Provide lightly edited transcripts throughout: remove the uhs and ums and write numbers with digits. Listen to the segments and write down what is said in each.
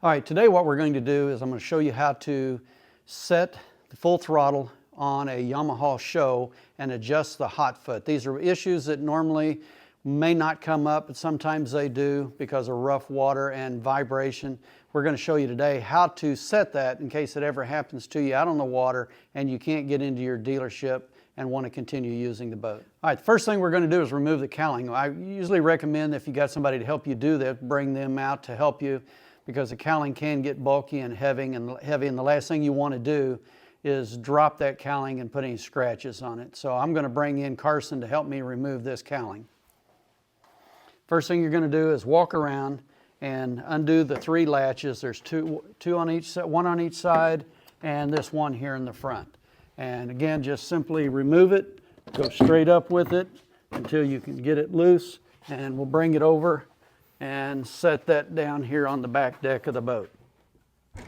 All right, today what we're going to do is I'm going to show you how to set the full throttle on a Yamaha show and adjust the hot foot. These are issues that normally may not come up, but sometimes they do because of rough water and vibration. We're going to show you today how to set that in case it ever happens to you out on the water and you can't get into your dealership and want to continue using the boat. All right, the first thing we're going to do is remove the cowling. I usually recommend if you got somebody to help you do that, bring them out to help you, because the cowling can get bulky and heavy, and the last thing you want to do is drop that cowling and put any scratches on it. So I'm going to bring in Carson to help me remove this cowling. First thing you're going to do is walk around and undo the three latches. There's two on each, one on each side, and this one here in the front. And again, just simply remove it, go straight up with it until you can get it loose, and we'll bring it over and set that down here on the back deck of the boat. All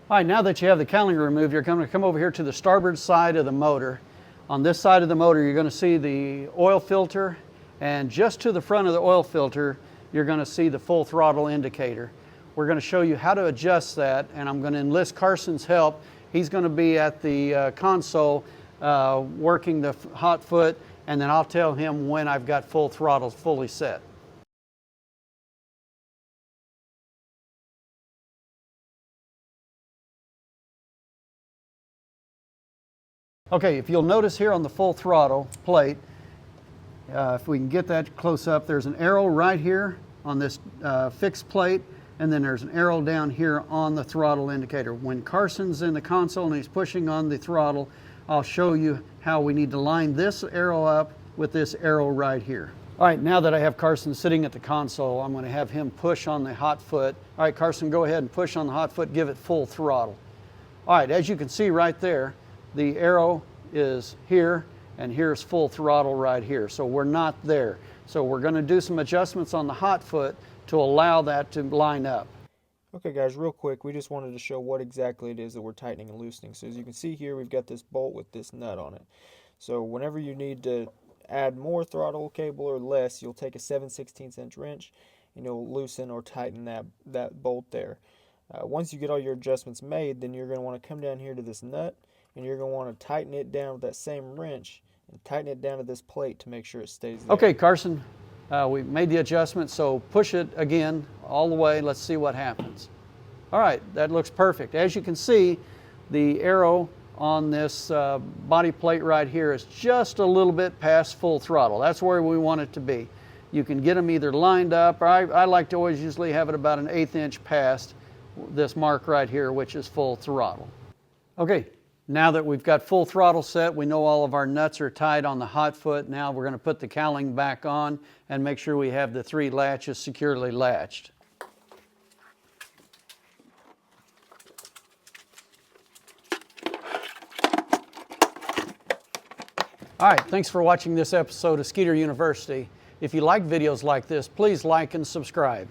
right, now that you have the cowling removed, you're going to come over here to the starboard side of the motor. On this side of the motor, you're going to see the oil filter, and just to the front of the oil filter, you're going to see the full throttle indicator. We're going to show you how to adjust that, and I'm going to enlist Carson's help. He's going to be at the console working the hot foot, and then I'll tell him when I've got full throttle fully set. Okay, if you'll notice here on the full throttle plate, if we can get that close up, there's an arrow right here on this fixed plate, and then there's an arrow down here on the throttle indicator. When Carson's in the console and he's pushing on the throttle, I'll show you how we need to line this arrow up with this arrow right here. All right, now that I have Carson sitting at the console, I'm going to have him push on the hot foot. All right, Carson, go ahead and push on the hot foot, give it full throttle. All right, as you can see right there, the arrow is here, and here's full throttle right here. So we're not there. So we're going to do some adjustments on the hot foot to allow that to line up. Okay guys, real quick, we just wanted to show what exactly it is that we're tightening and loosening. So as you can see here, we've got this bolt with this nut on it. So whenever you need to add more throttle cable or less, you'll take a 7/16 inch wrench and you'll loosen or tighten that bolt there. Once you get all your adjustments made, then you're going to want to come down here to this nut, and you're going to want to tighten it down with that same wrench and tighten it down to this plate to make sure it stays there. Okay, Carson, we made the adjustment, so push it again all the way. Let's see what happens. All right, that looks perfect. As you can see, the arrow on this body plate right here is just a little bit past full throttle. That's where we want it to be. You can get them either lined up, or I like to always usually have it about an 1/8 inch past this mark right here, which is full throttle. Okay. Now that we've got full throttle set, we know all of our nuts are tied on the hot foot. Now we're going to put the cowling back on and make sure we have the three latches securely latched. All right, thanks for watching this episode of Skeeter University. If you like videos like this, please like and subscribe.